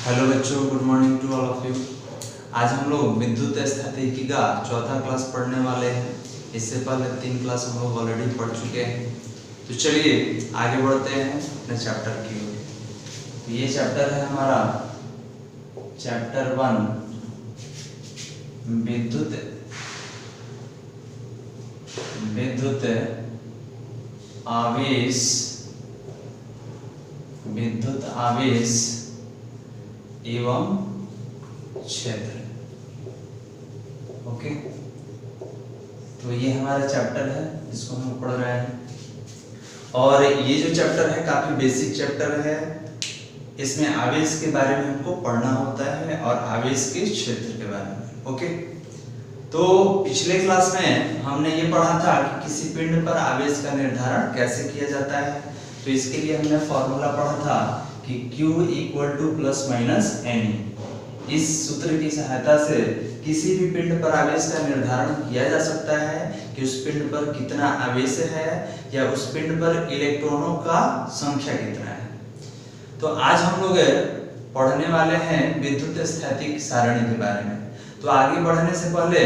Hello बच्चों, good morning to all of you. आज हम लोग विद्युत स्थैतिकी का चौथा क्लास पढ़ने वाले हैं। इससे पहले 3 क्लास हम लोग ऑलरेडी पढ़ चुके हैं। तो चलिए आगे बढ़ते हैं अपने चैप्टर की ओर। तो ये चैप्टर है हमारा चैप्टर 1 विद्युत आवेश एवं क्षेत्र। ओके, तो ये हमारा चैप्टर है जिसको हम पढ़ रहे हैं। और ये जो चैप्टर है काफी बेसिक चैप्टर है। इसमें आवेश के बारे में हमको पढ़ना होता है और आवेश के क्षेत्र के बारे में। ओके, तो पिछले क्लास में हमने ये पढ़ा था कि किसी पिंड पर आवेश का निर्धारण कैसे किया जाता है। तो इसके लिए हमने फॉर्मूला पढ़ा था कि Q = ±Ne। इस सूत्र की सहायता से किसी भी पिंड पर आवेश का निर्धारण किया जा सकता है कि उस पिंड पर कितना आवेश है या उस पिंड पर इलेक्ट्रॉनों का संख्या कितना है। तो आज हम लोग पढ़ने वाले हैं विद्युत स्थैतिक सारणी के बारे में। तो आगे बढ़ने से पहले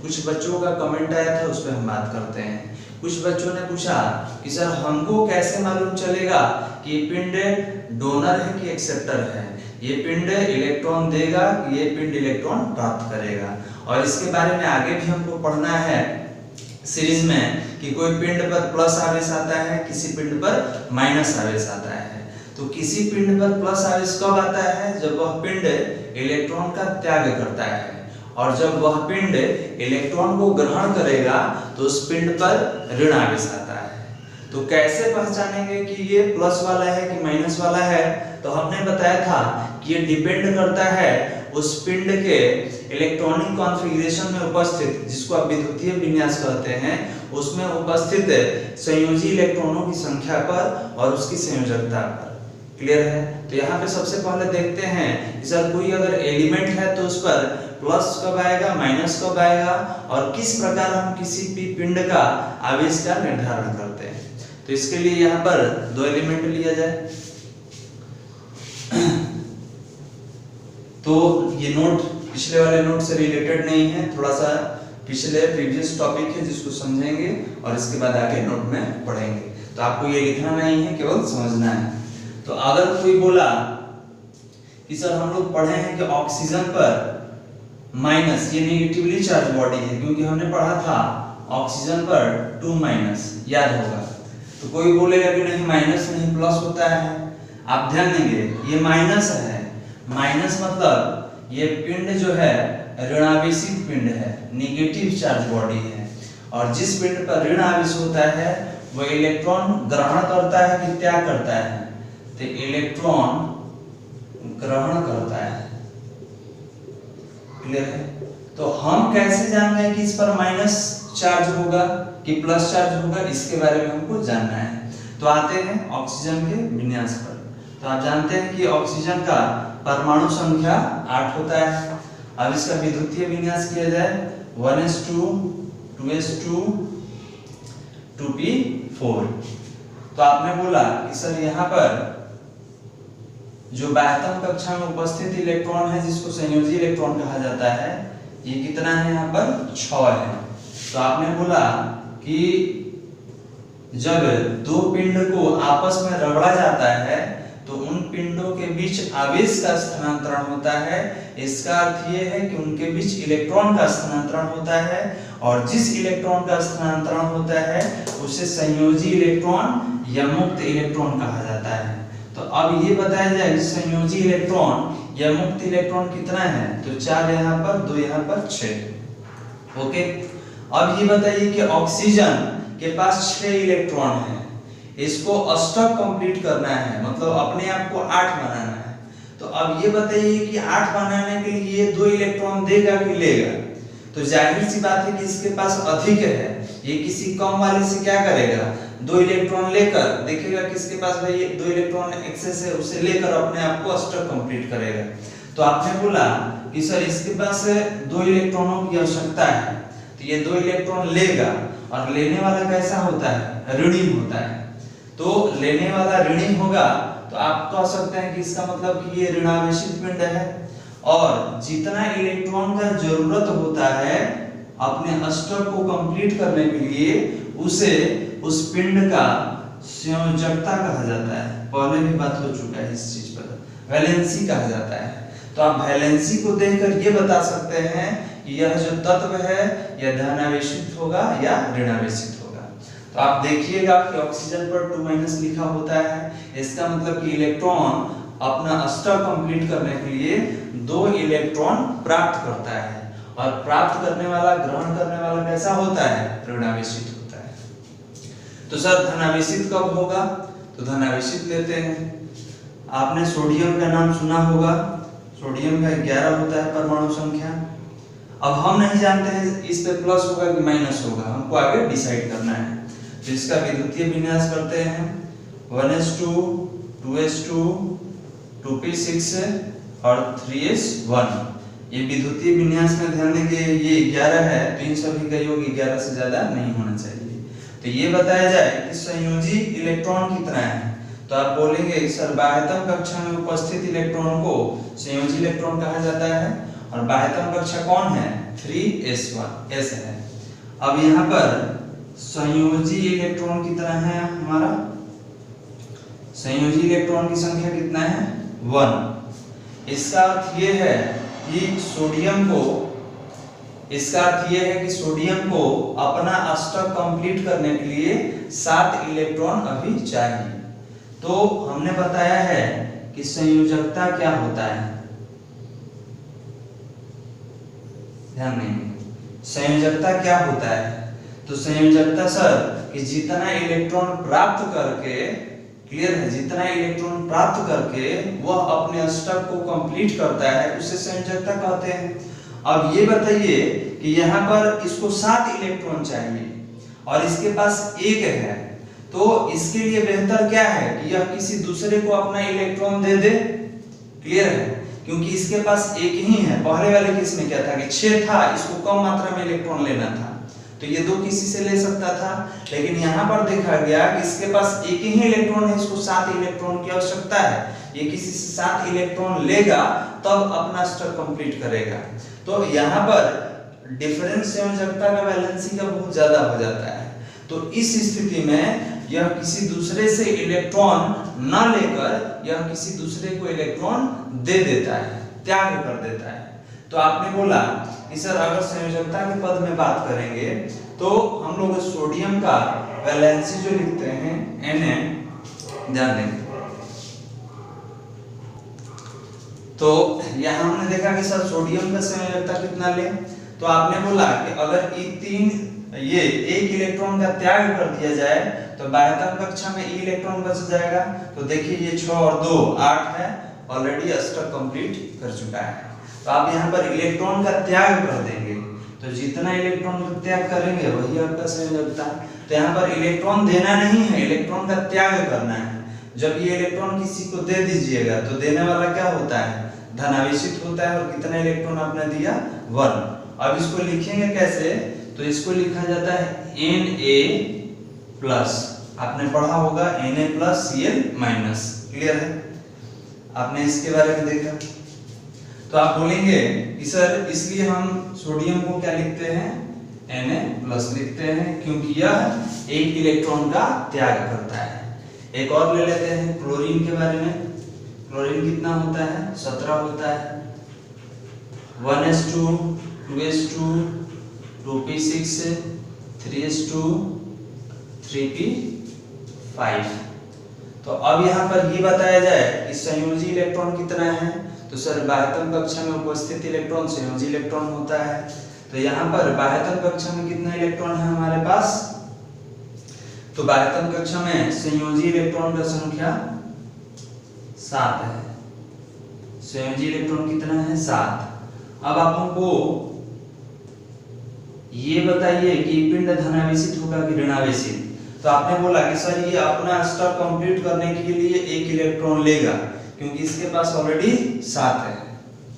कुछ बच्चों का कमेंट आया था, उस पर हम बात करते हैं। कुछ बच्चों ने पूछा कि सर हमको कैसे मालूम चलेगा कि ये पिंड डोनर है कि एक्सेप्टर है, ये पिंड इलेक्ट्रॉन देगा कि ये पिंड इलेक्ट्रॉन प्राप्त करेगा। और इसके बारे में आगे भी हमको पढ़ना है सीरीज में कि कोई पिंड पर प्लस आवेश आता है, किसी पिंड पर माइनस आवेश आता है। तो किसी पिंड पर प्लस आवेश कब आता है? जब वह पिंड इलेक्ट्रॉन का त्याग करता है, और जब वह पिंड इलेक्ट्रॉन को ग्रहण करेगा तो उस पिंड पर ऋण आवेश आता है। तो कैसे पहचानेंगे कि ये प्लस वाला है कि माइनस वाला है? तो हमने बताया था कि ये डिपेंड करता है उस पिंड के इलेक्ट्रॉनिक कॉन्फ़िगरेशन में उपस्थित, जिसको आप विद्युतीय विन्यास कहते हैं, उसमें उपस्थित संयोजी इलेक्ट्रॉनों की संख्या पर और उसकी संयोजकता पर। क्लियर है? तो यहाँ पे सबसे पहले देखते हैं कि सर कोई अगर एलिमेंट है तो उस पर प्लस कब आएगा, माइनस कब आएगा, और किस प्रकार हम किसी भी पिंड का आवेश का निर्धारण करते हैं। तो इसके लिए यहाँ पर 2 एलिमेंट लिया जाए। तो ये नोट पिछले वाले नोट से रिलेटेड नहीं है, थोड़ा सा पिछले प्रीवियस टॉपिक है जिसको समझेंगे और इसके बाद आगे नोट में पढ़ेंगे। तो आपको ये लिखना नहीं है, केवल समझना है। तो अगर कोई बोला कि सर हम लोग पढ़े हैं कि ऑक्सीजन पर माइनस, ये नेगेटिवली चार्ज बॉडी है, क्योंकि हमने पढ़ा था ऑक्सीजन पर 2- याद होगा। तो कोई बोलेगा कि नहीं माइनस नहीं प्लस होता है। आप ध्यान देंगे ये माइनस है। माइनस मतलब ये पिंड जो है ऋणावेशित पिंड है, नेगेटिव चार्ज बॉडी है। और जिस पिंड पर ऋण आवेश होता है वह इलेक्ट्रॉन ग्रहण करता है कि त्याग करता है? तो इलेक्ट्रॉन ग्रहण करता है। क्लियर है? तो हम कैसे जान गए कि इस पर माइनस चार्ज होगा कि प्लस चार्ज होगा? इसके बारे में हमको जानना है। तो आते हैं ऑक्सीजन के विन्यास पर। तो आप जानते हैं कि ऑक्सीजन का परमाणु संख्या 8 होता है। अब इसका विद्युतीय विन्यास किया जाए 1s2 2s2 2p4। तो आपने बोला कि सर यहाँ पर जो बाह्यतम कक्षा में उपस्थित इलेक्ट्रॉन है, जिसको संयोजी इलेक्ट्रॉन कहा जाता है, ये कितना है? यहाँ पर 6 है। तो आपने बोला कि जब 2 पिंड को आपस में रगड़ा जाता है तो उन पिंडों के बीच आवेश का स्थानांतरण होता है। इसका अर्थ ये है कि उनके बीच इलेक्ट्रॉन का स्थानांतरण होता है, और जिस इलेक्ट्रॉन का स्थानांतरण होता है उसे संयोजी इलेक्ट्रॉन या मुक्त इलेक्ट्रॉन कहा जाता है। तो अब ये बताया जाए कि संयोजी इलेक्ट्रॉन या मुक्त इलेक्ट्रॉन कितना है? तो 4 यहाँ पर, 2 यहाँ पर, 6। ओके, अब ये बताइए कि ऑक्सीजन के पास 6 इलेक्ट्रॉन है। इसको अष्टक कंप्लीट करना है, मतलब अपने आप को 8 बनाना है। तो अब ये बताइए कि 8 बनाने के लिए 2 इलेक्ट्रॉन देगा कि लेगा? तो जाहिर सी बात है कि इसके पास अधिक है। ये किसी कम वाले से क्या करेगा? 2 इलेक्ट्रॉन लेकर देखेगा किसके पास भाई 2 इलेक्ट्रॉन एक्सेस है, उसे लेकर अपने आप को अष्टक कंप्लीट करेगा। तो आपने बोला कि सर इसके पास 2 इलेक्ट्रॉनों की आवश्यकता है, तो ये 2 इलेक्ट्रॉन लेगा। और लेने वाला कैसा होता है? ऋणी होता है। तो लेने वाला ऋणी होगा तो आप कह सकते हैं कि इसका मतलब कि ये ऋणावेशित पिंड है, और जितना इलेक्ट्रॉन का जरूरत होता है अपने अष्टक को कंप्लीट करने के लिए उसे उस पिंड का संयोजकता कहा जाता है। पहले भी बात हो चुका है इस चीज पर, वैलेंसी कहा जाता है। तो आप वैलेंसी को देखकर ये बता सकते हैं कि यह जो तत्व है यह धनावेशित होगा या ऋणावेशित होगा। तो आप देखिएगा कि ऑक्सीजन पर 2- लिखा होता है, इसका मतलब कि इलेक्ट्रॉन अपना अष्टक कंप्लीट करने के लिए 2 इलेक्ट्रॉन प्राप्त करता है, और प्राप्त करने वाला ग्रहण करने वाला कैसा होता है, ऋणावेशित होता है। तो सर धनावेशित कब होगा, तो धनावेशित लेते हैं। आपने सोडियम का नाम सुना होगा, सोडियम का 11 होता है परमाणु संख्या। अब हम नहीं जानते हैं इस पे प्लस होगा कि माइनस होगा, हमको आगे डिसाइड करना है। तो इसका विद्युतीय विन्यास करते हैं 1s2 2s2 2p6 और 3s1। ये विद्युतीय विन्यास में ध्यान देंगे ये 11 है, तो इन सभी का योग 11 से ज्यादा नहीं होना चाहिए। तो ये बताया जाए कि संयोजी इलेक्ट्रॉन कितना है, तो आप बोलेंगे सर बाह्यतम कक्षा में उपस्थित इलेक्ट्रॉन को संयोजी इलेक्ट्रॉन कहा जाता है, और बाह्यतम कक्षा कौन है, 3s1 s है। अब यहाँ पर संयोजी इलेक्ट्रॉन कितना है, हमारा संयोजी इलेक्ट्रॉन की संख्या कितना है, 1। इसका अर्थ ये है कि सोडियम को, इसका अर्थ ये है कि सोडियम को अपना अष्टक कंप्लीट करने के लिए 7 इलेक्ट्रॉन अभी चाहिए। तो हमने बताया है कि संयोजकता क्या होता है, ध्यान देंगे संयोजकता क्या होता है। तो संयोजकता सर कि जितना इलेक्ट्रॉन प्राप्त करके, क्लियर है, जितना इलेक्ट्रॉन प्राप्त करके वह अपने अष्टक को कंप्लीट करता है उसे संयोजकता कहते हैं। अब ये बताइए कि यहाँ पर इसको 7 इलेक्ट्रॉन चाहिए और इसके पास 1 है, तो इसके लिए बेहतर क्या है कि यह किसी दूसरे को अपना इलेक्ट्रॉन दे दे, क्लियर है, क्योंकि इसके पास 1 ही है। पहले वाले केस में क्या था कि 6 था, इसको कम मात्रा में इलेक्ट्रॉन लेना था, तो ये 2 किसी से ले सकता था। लेकिन यहाँ पर देखा गया कि इसके पास 1 ही इलेक्ट्रॉन है, इसको 7 इलेक्ट्रॉन की आवश्यकता है। ये किसी से 7 इलेक्ट्रॉन लेगा तब अपना अष्टक कंप्लीट करेगा। तो यहाँ पर डिफरेंस संयोजकता का वैलेंसी का बहुत ज्यादा हो जाता है। तो इस स्थिति में यह किसी दूसरे से इलेक्ट्रॉन न लेकर यह किसी दूसरे को इलेक्ट्रॉन दे देता है, त्याग कर देता है। तो आपने बोला कि सर अगर संयोजकता के पद में बात करेंगे तो हम लोग सोडियम का वैलेंसी जो लिखते हैं Na, ध्यान देंगे। तो यहाँ हमने देखा कि सर सोडियम का संयोजकता कितना ले, तो आपने बोला कि अगर ये 1 इलेक्ट्रॉन का त्याग कर दिया जाए तो बाह्यतम कक्षा में E इलेक्ट्रॉन बच जाएगा। तो देखिए ये 6 और 2 8 है, ऑलरेडी अष्टक कंप्लीट कर चुका है। तो आप यहाँ पर इलेक्ट्रॉन का त्याग कर देंगे, तो जितना इलेक्ट्रॉन का त्याग करेंगे वही आपका संयोजकता। तो यहाँ पर इलेक्ट्रॉन देना नहीं है, इलेक्ट्रॉन का त्याग करना है। जब ये इलेक्ट्रॉन किसी को दे दीजिएगा तो देने वाला क्या होता है, धनावेशित होता है, और कितना इलेक्ट्रॉन आपने दिया, 1। अब इसको लिखेंगे कैसे, तो इसको लिखा जाता है Na+, आपने पढ़ा होगा Na+Cl-, क्लियर है, आपने इसके बारे में देखा। तो आप बोलेंगे कि सर इसलिए हम सोडियम को क्या लिखते हैं, Na+ लिखते हैं, क्योंकि यह 1 इलेक्ट्रॉन का त्याग करता है। एक और ले लेते हैं क्लोरीन के बारे में। क्लोरीन कितना होता है, 17 होता है। 1s2 2s2 2p6 3s2 3p5। तो अब यहाँ पर ये बताया जाए कि संयोजी इलेक्ट्रॉन कितना है, तो सर बाह्यतम कक्षा में उपस्थित इलेक्ट्रॉन संयोजी इलेक्ट्रॉन होता है। तो यहाँ पर बाह्यतम कक्षा में कितना इलेक्ट्रॉन है हमारे पास, तो बाह्यतम कक्षा में संयोजी इलेक्ट्रॉन का संख्या 7 है। संयोजी इलेक्ट्रॉन कितना है, 7। अब आप हमको ये बताइए कि पिंड धनावेशित होगा कि ऋणावेशित। तो आपने बोला कि सर ये अपना अष्टक कंप्लीट करने के लिए 1 इलेक्ट्रॉन लेगा, क्योंकि इसके पास ऑलरेडी 7 है,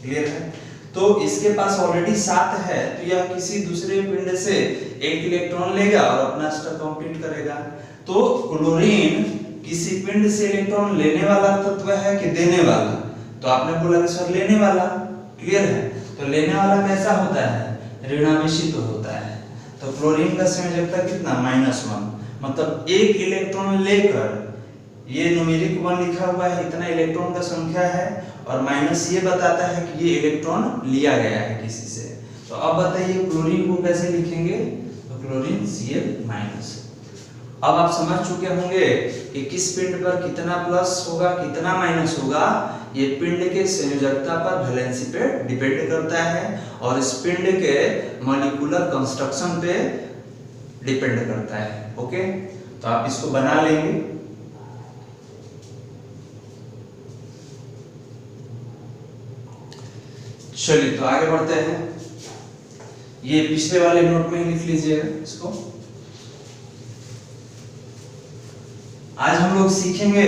क्लियर है। तो इसके पास ऑलरेडी 7 है, तो यह किसी दूसरे पिंड से 1 इलेक्ट्रॉन लेगा और अपना अष्टक कंप्लीट करेगा। तो क्लोरीन किसी पिंड से इलेक्ट्रॉन लेने वाला तत्व है कि देने वाला? तो आपने बोला कि सर लेने वाला। क्लियर है? तो लेने वाला कैसा होता है? ऋणावेशित होता है। तो क्लोरीन का संयोजकता कितना? -1। मतलब एक इलेक्ट्रॉन लेकर, ये न्यूमेरिक 1 लिखा हुआ है, इतना इलेक्ट्रॉन का संख्या है, और माइनस ये बताता है कि ये इलेक्ट्रॉन लिया गया है किसी से। तो अब बताइए क्लोरीन को कैसे लिखेंगे? तो क्लोरीन Cl-। अब आप समझ चुके होंगे कि किस पिंड पर कितना प्लस होगा, कितना माइनस होगा। ये पिंड के संयोजकता पर, वैलेंसी पे डिपेंड करता है, और इस पिंड के मॉलिक्यूलर कंस्ट्रक्शन पे डिपेंड करता है। ओके, तो आप इसको बना लेंगे। चलिए तो आगे बढ़ते हैं। ये पिछले वाले नोट में ही लिख लीजिएगा इसको। आज हम लोग सीखेंगे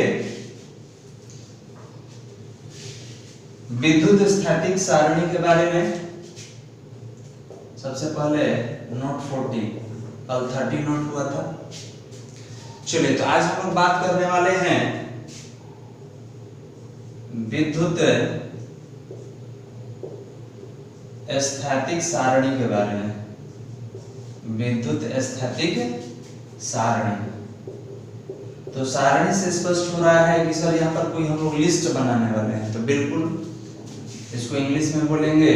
विद्युत स्थैतिक सारणी के बारे में। सबसे पहले नोट 40, कल 30 नोट हुआ था। चलिए तो आज हम लोग बात करने वाले हैं विद्युत स्थैतिक सारणी के बारे में। विद्युत स्थैतिक सारणी। तो सारणी से स्पष्ट हो रहा है कि सर यहाँ पर कोई हम लोग लिस्ट बनाने वाले हैं। तो बिल्कुल, इसको इंग्लिश में बोलेंगे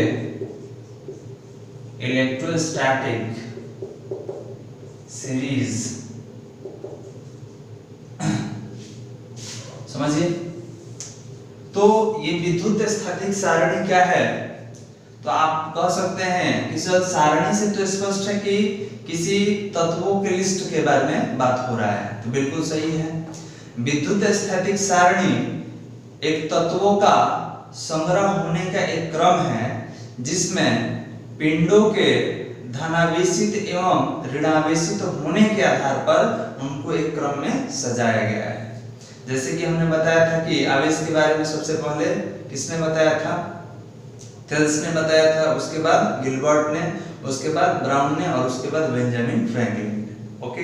इलेक्ट्रोस्टैटिक सीरीज। समझिए। तो ये विद्युत स्थैतिक सारणी क्या है? तो आप कह सकते हैं कि सर सारणी से तो स्पष्ट है कि किसी तत्वों के लिस्ट के बारे में बात हो रहा है। तो बिल्कुल सही है। विद्युत स्थैतिक सारणी एक तत्वों का संग्रह होने का एक क्रम है, जिसमें पिंडों के धनावेशित एवं ऋणावेशित होने के आधार पर उनको एक क्रम में सजाया गया है। जैसे कि हमने बताया था कि आवेश के बारे में सबसे पहले किसने बताया था? थेल्स ने बताया था, उसके बाद गिलबर्ट ने, उसके बाद ब्राउन ने, और उसके बाद बेंजामिन फ्रैंकलिन ने। ओके,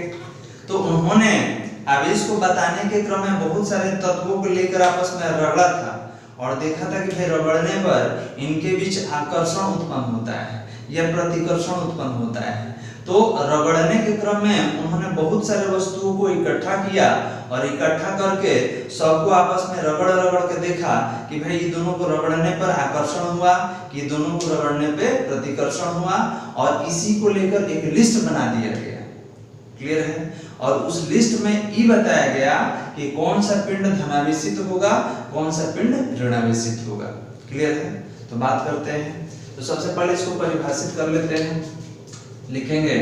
तो उन्होंने आवेश को बताने के क्रम में बहुत सारे तत्वों को लेकर आपस में रगड़ा था, और देखा था कि भाई रगड़ने पर इनके बीच आकर्षण उत्पन्न होता है या प्रतिकर्षण उत्पन्न होता है। तो रगड़ने के क्रम में उन्होंने बहुत सारे वस्तुओं को इकट्ठा किया, और इकट्ठा करके सबको आपस में रगड़ रगड़ के देखा कि भाई ये दोनों को रगड़ने पर आकर्षण हुआ, कि दोनों को रगड़ने पे प्रतिकर्षण हुआ, और इसी को लेकर एक लिस्ट बना दिया गया। क्लियर है? और उस लिस्ट में ये बताया गया कि कौन सा पिंड धनावेशित होगा, कौन सा पिंड ऋणावेशित होगा। क्लियर है? तो बात करते हैं। तो सबसे पहले इसको परिभाषित कर लेते हैं। लिखेंगे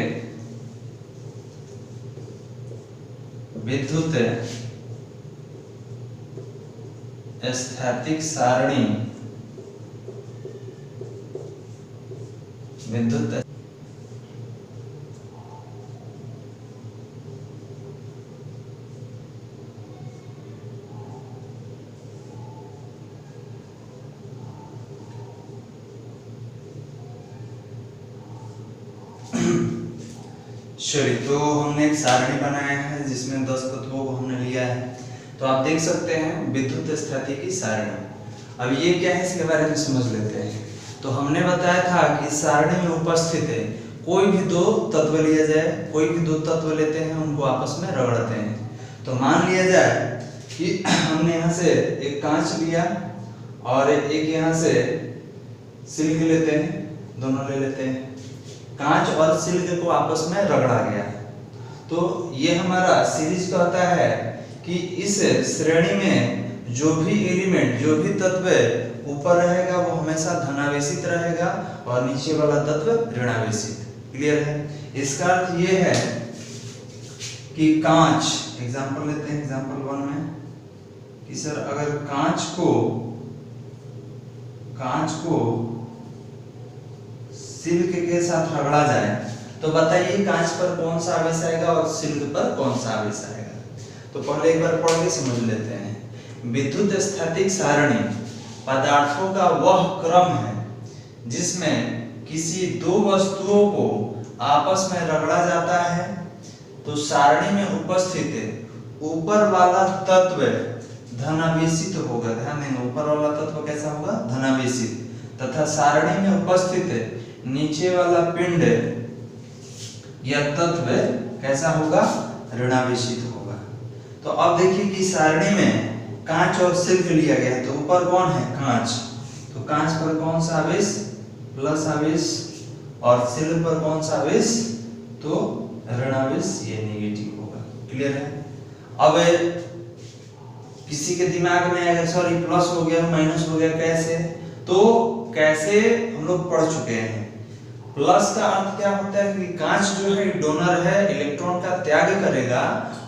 विद्युत स्थैतिक सारणी। विद्युत चलिए, तो हमने एक सारणी बनाया है जिसमें 10 तत्वों को हमने लिया है। तो आप देख सकते हैं विद्युत स्थैतिकी सारणी। अब ये क्या है, इसके बारे में समझ लेते हैं। तो हमने बताया था कि सारणी में उपस्थित है कोई भी दो तत्व लिया जाए, कोई भी दो तत्व लेते हैं, उनको आपस में रगड़ते हैं। तो मान लिया जाए कि हमने यहाँ से एक कांच लिया और एक यहाँ से सिल्क लेते हैं, दोनों ले लेते हैं। कांच और सिल्क को आपस में रगड़ा गया। तो ये हमारा सीरीज कहता है कि इस श्रेणी में जो भी एलिमेंट, जो भी तत्व ऊपर रहेगा वो हमेशा धनावेशित रहेगा, और नीचे वाला तत्व ऋणावेशित। क्लियर है? इसका अर्थ ये है कि कांच, एग्जांपल लेते हैं एग्जांपल 1 में, कि सर अगर कांच को सिल्क के साथ रगड़ा जाए तो बताइए कांच पर कौन सा आवेश आएगा और सिल्क पर कौन सा आवेश आएगा। तो पहले एक बार पढ़ के समझ लेते हैं। विद्युत स्थैतिक सारणी पदार्थों का वह क्रम है जिसमें किसी दो वस्तुओं को आपस में रगड़ा जाता है। तो सारणी में उपस्थित ऊपर वाला तत्व धनावेशित होगा। ध्यान देंगे, ऊपर वाला तत्व कैसा होगा? धनावेशित। तथा सारणी में उपस्थित नीचे वाला पिंड या तत्व कैसा होगा? ऋणावेशित होगा। तो अब देखिए कि सारणी में कांच और सिल्क लिया गया है, तो ऊपर कौन है? कांच। तो कांच पर कौन सा आवेश? प्लस आवेश। और सिल्क पर कौन सा आवेश? तो ऋणावेश, ये नेगेटिव होगा। क्लियर है? अब किसी के दिमाग में अगर सॉरी प्लस हो गया माइनस हो गया कैसे, तो कैसे हम लोग पढ़ चुके हैं। प्लस का अर्थ क्या होता है कि कांच जो है डोनर है, इलेक्ट्रॉन का त्याग करेगा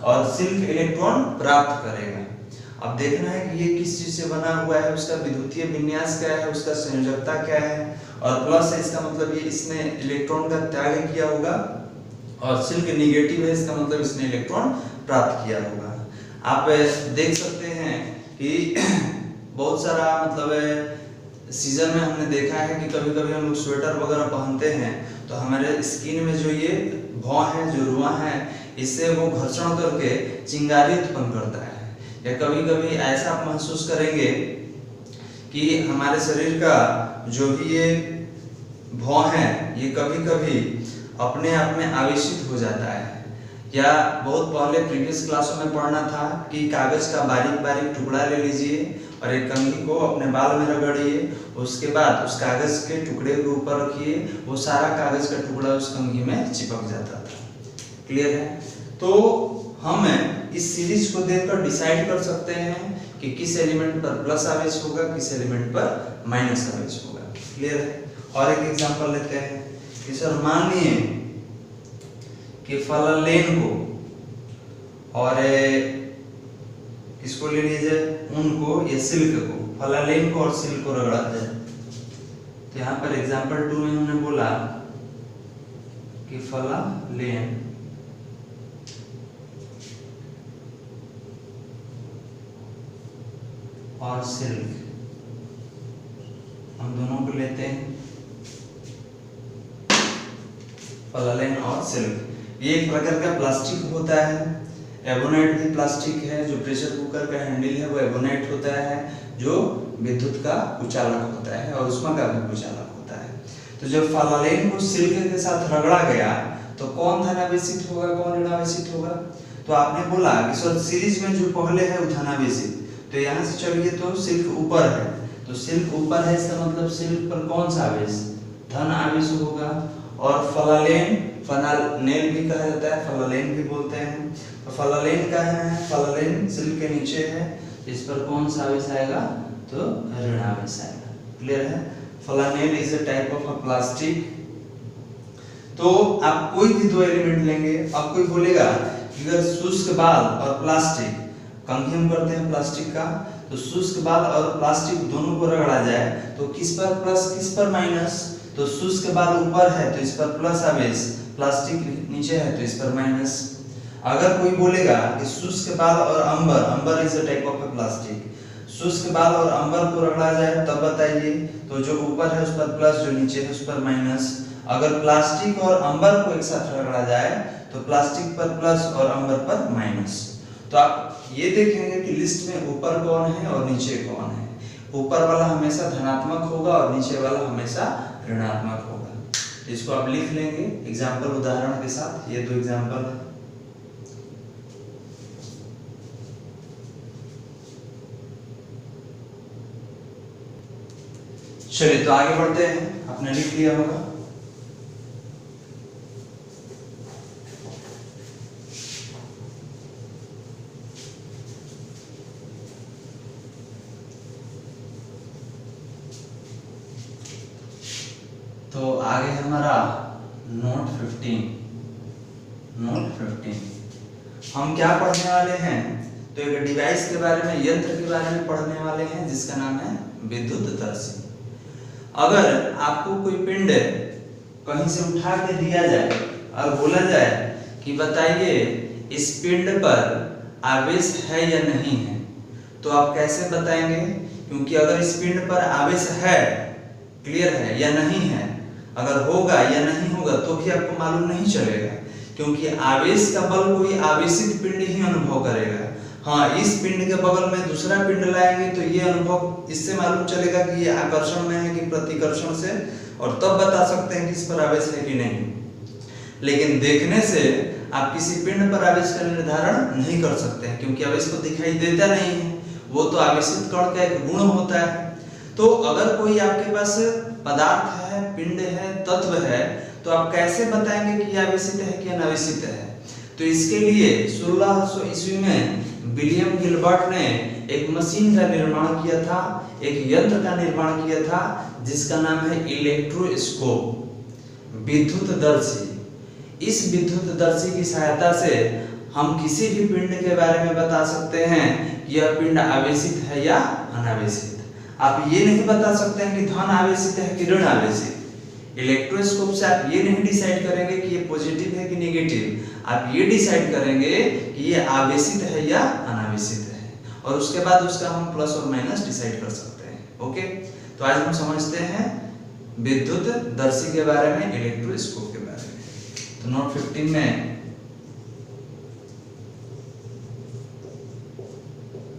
और सिल्क इलेक्ट्रॉन प्राप्त करेगा। अब देखना है कि ये किस चीज से बना हुआ है, उसका विद्युतीय विन्यास क्या है, उसका संयोजकता क्या है। और प्लस है इसका मतलब ये इसने इलेक्ट्रॉन का त्याग किया होगा, और सिल्क नेगेटिव है इसका मतलब इसने इलेक्ट्रॉन प्राप्त किया होगा। आप देख सकते हैं कि बहुत सारा मतलब सीजन में हमने देखा है कि कभी कभी हम लोग स्वेटर वगैरह पहनते हैं तो हमारे स्किन में जो ये भौं है, जो रुआं है, इससे वो घर्षण करके चिंगारी उत्पन्न करता है। या कभी कभी ऐसा आप महसूस करेंगे कि हमारे शरीर का जो भी ये भौं है ये कभी कभी अपने आप में आवेशित हो जाता है। या बहुत पहले प्रीवियस क्लासों में पढ़ना था कि कागज का बारीक बारीक टुकड़ा ले लीजिए और एक कंघी को अपने बाल में रगड़िए, उसके बाद उस कागज के टुकड़े के ऊपर रखिए, वो सारा कागज का टुकड़ा उस कंघी में चिपक जाता था। क्लियर है? तो हम इस सीरीज को देखकर डिसाइड कर सकते हैं कि किस एलिमेंट पर प्लस आवेश होगा, किस एलिमेंट पर माइनस आवेश होगा। क्लियर है? और एक एग्जांपल लेते हैं कि सर मानिए कि फलालेन को और किसको ले लीजिए, उनको या सिल्क को, फलालेन को और सिल्क को रगड़ा जाए। तो यहाँ पर एग्जांपल 2 में हमने बोला कि फलालेन और सिल्क, हम दोनों को लेते हैं, फलालेन और सिल्क। ये एक प्रकार का प्लास्टिक होता है। एबोनाइट भी प्लास्टिक है, जो प्रेशर कुकर का हैंडल है वो एबोनाइट होता है, जो विद्युत का कुचालक होता है और उष्मा का भी कुचालक होता है। तो जब फलालेन को सिल्क के साथ रगड़ा गया तो कौन धनावेशित होगा, कौन ऋणावेशित होगा? तो आपने बोला कि सर सीरीज में जो पहले है वो धनावेशित, तो यहाँ से चलिए तो सिल्क ऊपर है, तो सिल्क ऊपर है इसका मतलब सिल्क पर कौन सा आवेश? धन आवेश होगा। और फलालेन, फलानेल भी कहा जाता है, फलालेन भी बोलते हैं, तो फलालेन का है, फलालेन सिल्क के नीचे है, इस पर कौन सा आवेश आएगा? तो ऋण आवेश आएगा। क्लियर है? Flannel is a type of a plastic. तो आप कोई भी दो एलिमेंट लेंगे, अब कोई बोलेगा कि अगर शुष्क बाल और प्लास्टिक, कंघी हम करते हैं प्लास्टिक का, तो शुष्क बाल और प्लास्टिक दोनों को रगड़ा जाए तो किस पर प्लस, किस पर माइनस? तो शुष्क बाल ऊपर है तो इस पर प्लस आवेश, प्लास्टिक नीचे है तो इस पर माइनस। अगर कोई बोलेगा कि शुष्क बाल और amber, amber is a type of a plastic, शुष्क बाल और अंबर को रगड़ा जाए तब बताइए, तो जो ऊपर है उस पर प्लस, जो नीचे है उस पर माइनस। अगर प्लास्टिक और अंबर को एक साथ रगड़ा जाए तो प्लास्टिक पर प्लस और अंबर पर माइनस। तो आप ये देखेंगे कि लिस्ट में ऊपर कौन है और नीचे कौन है। ऊपर वाला हमेशा धनात्मक होगा और नीचे वाला हमेशा ऋणात्मक होगा। इसको आप लिख लेंगे एग्जाम्पल उदाहरण के साथ। ये दो एग्जाम्पल है। चलिए तो आगे बढ़ते हैं, आपने लिख लिया होगा। तो आगे हमारा नोट 15। हम क्या पढ़ने वाले हैं? तो एक डिवाइस के बारे में, यंत्र के बारे में पढ़ने वाले हैं जिसका नाम है विद्युतदर्शी। अगर आपको कोई पिंड कहीं से उठा के दिया जाए और बोला जाए कि बताइए इस पिंड पर आवेश है या नहीं है, तो आप कैसे बताएंगे? क्योंकि अगर इस पिंड पर आवेश है, क्लियर है, या नहीं है, अगर होगा या नहीं होगा तो भी आपको मालूम नहीं चलेगा, क्योंकि आवेश का बल कोई आवेशित पिंड ही अनुभव करेगा। हाँ, इस पिंड के बगल में दूसरा पिंड लाएंगे तो ये अनुभव इससे मालूम चलेगा कि ये आकर्षण में है कि प्रतिकर्षण से, और तब बता सकते हैं कि इस पर आवेश है कि नहीं। लेकिन देखने से आप किसी पिंड पर आवेश का निर्धारण नहीं कर सकते हैं, क्योंकि आवेश को दिखाई देता नहीं है, वो तो आवेशित कण का एक गुण होता है। तो अगर कोई आपके पास पदार्थ है, पिंड है, तत्व है, तो आप कैसे बताएंगे कि आवेशित है कि अनावेशित है? तो इसके लिए 1600 ईस्वी में विलियम गिलबर्ट ने एक मशीन का निर्माण किया था, एक यंत्र का निर्माण किया था जिसका नाम है इलेक्ट्रोस्कोप, विद्युतदर्शी। इस विद्युतदर्शी की सहायता से हम किसी भी पिंड के बारे में बता सकते हैं कि यह पिंड आवेशित है या अनावेशित। आप ये नहीं बता सकते हैं कि धन आवेशित है कि ऋण आवेशित। इलेक्ट्रोस्कोप से आप ये नहीं डिसाइड करेंगे कि ये पॉजिटिव है कि नेगेटिव, आप ये डिसाइड करेंगे कि ये आवेशित है या अनावेशित है, और उसके बाद उसका हम प्लस और माइनस डिसाइड कर सकते हैं। ओके, तो आज हम समझते हैं विद्युतदर्शी के बारे में, इलेक्ट्रोस्कोप के बारे में। तो नोट 15 में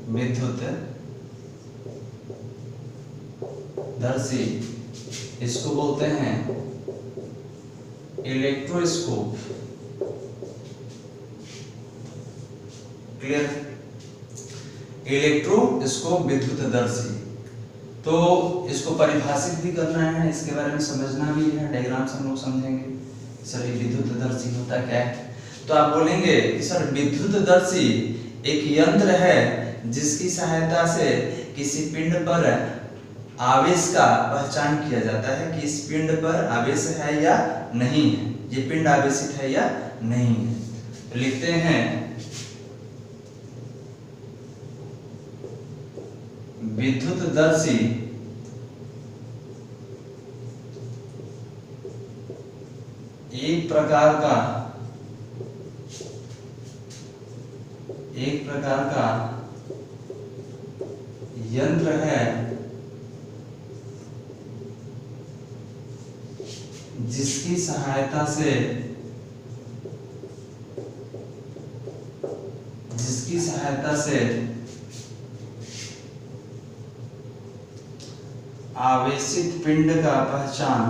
विद्युतदर्शी, इसको बोलते हैं इलेक्ट्रोस्कोप। क्लियर? इलेक्ट्रोस्कोप विद्युतदर्शी। तो इसको परिभाषित भी करना है, इसके बारे में समझना भी है, डायग्राम से हम लोग समझेंगे सर ये विद्युतदर्शी होता क्या है। तो आप बोलेंगे कि सर विद्युतदर्शी एक यंत्र है जिसकी सहायता से किसी पिंड पर आवेश का पहचान किया जाता है कि इस पिंड पर आवेश है या नहीं है, ये पिंड आवेशित है या नहीं है। तो लिखते हैं विद्युतदर्शी एक प्रकार का यंत्र है जिसकी सहायता से आवेशित पिंड का पहचान,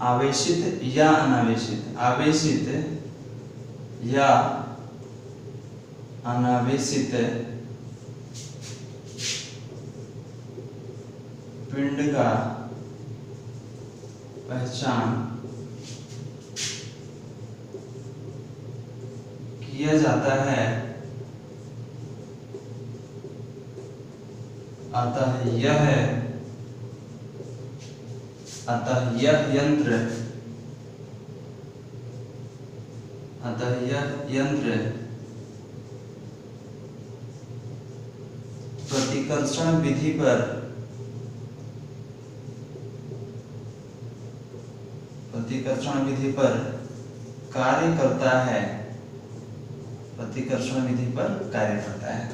आवेशित या अनावेशित, आवेशित या अनावेशित पिंड का पहचान किया जाता है। अतः यह यंत्र प्रतिकर्षण विधि पर कार्य करता है, प्रतिकर्षण विधि पर कार्य करता है।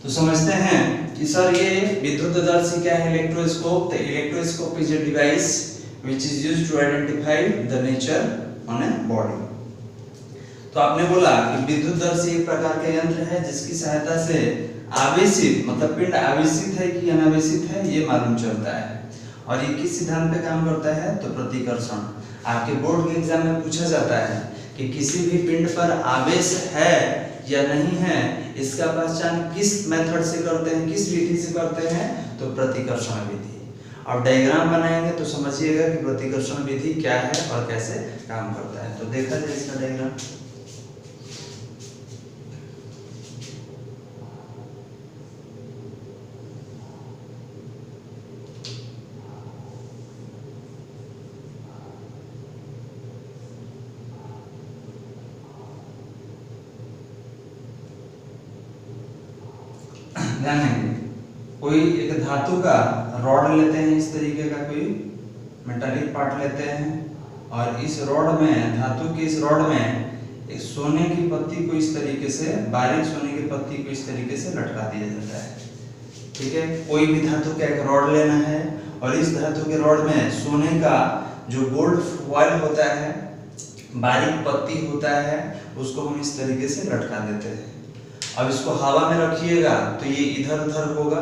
तो समझते हैं कि सर ये विद्युतदर्शी क्या है? Electroscope. The electroscope is a device which is used to identify the nature on a body. तो आपने बोला कि विद्युतदर्शी एक प्रकार का यंत्र है जिसकी सहायता से आवेशित, मतलब पिंड आवेशित है कि अनावेशित है, ये मालूम चलता है। और ये किस सिद्धांत पे काम करता है? तो प्रतिकर्षण। आपके बोर्ड के एग्जाम में पूछा जाता है कि किसी भी पिंड पर आवेश है या नहीं है, इसका पहचान किस मेथड से करते हैं, किस विधि से करते हैं? तो प्रतिकर्षण विधि। अब डायग्राम बनाएंगे तो समझिएगा कि प्रतिकर्षण विधि क्या है और कैसे काम करता है। तो देखा जाए इसका डायग्राम। ध्यान देंगे, कोई एक धातु का रॉड लेते हैं, इस तरीके का कोई मेटालिक पार्ट लेते हैं, और इस रॉड में, धातु की इस रॉड में एक सोने की पत्ती को इस तरीके से, बारीक सोने की पत्ती को इस तरीके से लटका दिया जाता है। ठीक है, कोई भी धातु का एक रॉड लेना है और इस धातु के रॉड में सोने का जो गोल्ड फॉइल होता है, बारीक पत्ती होता है, उसको हम इस तरीके से लटका देते हैं। अब इसको हवा में रखिएगा तो ये इधर उधर होगा,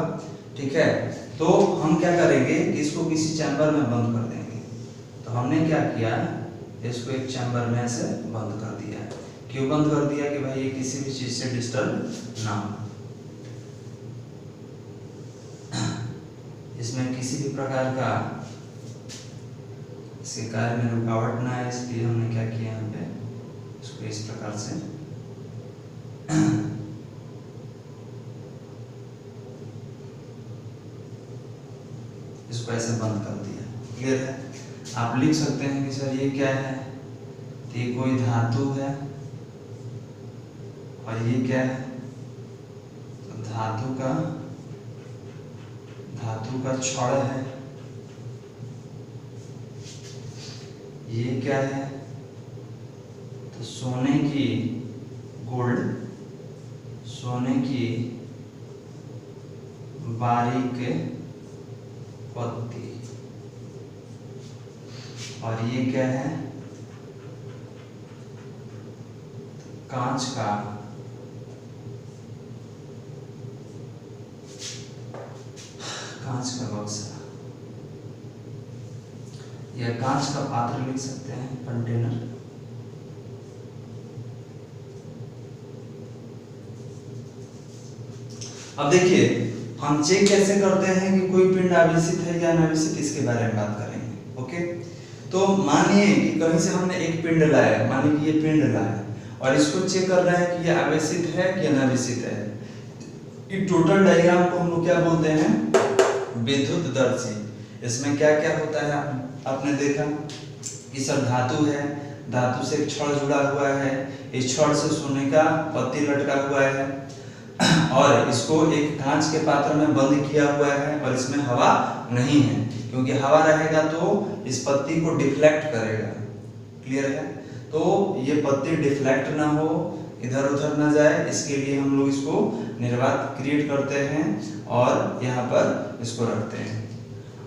ठीक है। तो हम क्या करेंगे कि इसको किसी चैम्बर में बंद कर देंगे। तो हमने क्या किया, इसको एक चैम्बर में से बंद कर दिया। क्यों बंद कर दिया? कि भाई ये किसी भी चीज से डिस्टर्ब ना हो, इसमें किसी भी प्रकार का इसके कार्य में रुकावट ना है। इसलिए हमने क्या किया, यहाँ पे इसको इस प्रकार से इसको ऐसे बंद कर दिया। क्लियर है? आप लिख सकते हैं कि सर ये क्या है, तो ये कोई धातु है और ये क्या है, तो धातु का छड़ है। ये क्या है, तो सोने की बारीक पत्ती। और ये क्या है, कांच का बक्सा या कांच का पात्र लिख सकते हैं, कंटेनर। अब देखिए हम चेक कैसे करते हैं कि कोई पिंड आवेशित है या अनावेशित, इसके बारे में बात करेंगे। ओके, तो मानिए कि कहीं से हमने एक पिंड लाया, मानिए कि ये पिंड लाया और इसको चेक कर रहे हैं कि ये आवेशित है कि अनावेशित है। ये टोटल डायग्राम को हम लोग क्या बोलते हैं, विद्युतदर्शी। इसमें क्या क्या होता है, आपने देखा कि सर धातु है, धातु से एक छड़ जुड़ा हुआ है, इस छड़ से सोने का पत्ती लटका हुआ है और इसको एक कांच के पात्र में बंद किया हुआ है और इसमें हवा नहीं है, क्योंकि हवा रहेगा तो इस पत्ती को डिफ्लेक्ट करेगा। क्लियर है? तो ये पत्ती डिफ्लेक्ट ना हो, इधर उधर ना जाए, इसके लिए हम लोग इसको निर्वात क्रिएट करते हैं और यहाँ पर इसको रखते हैं।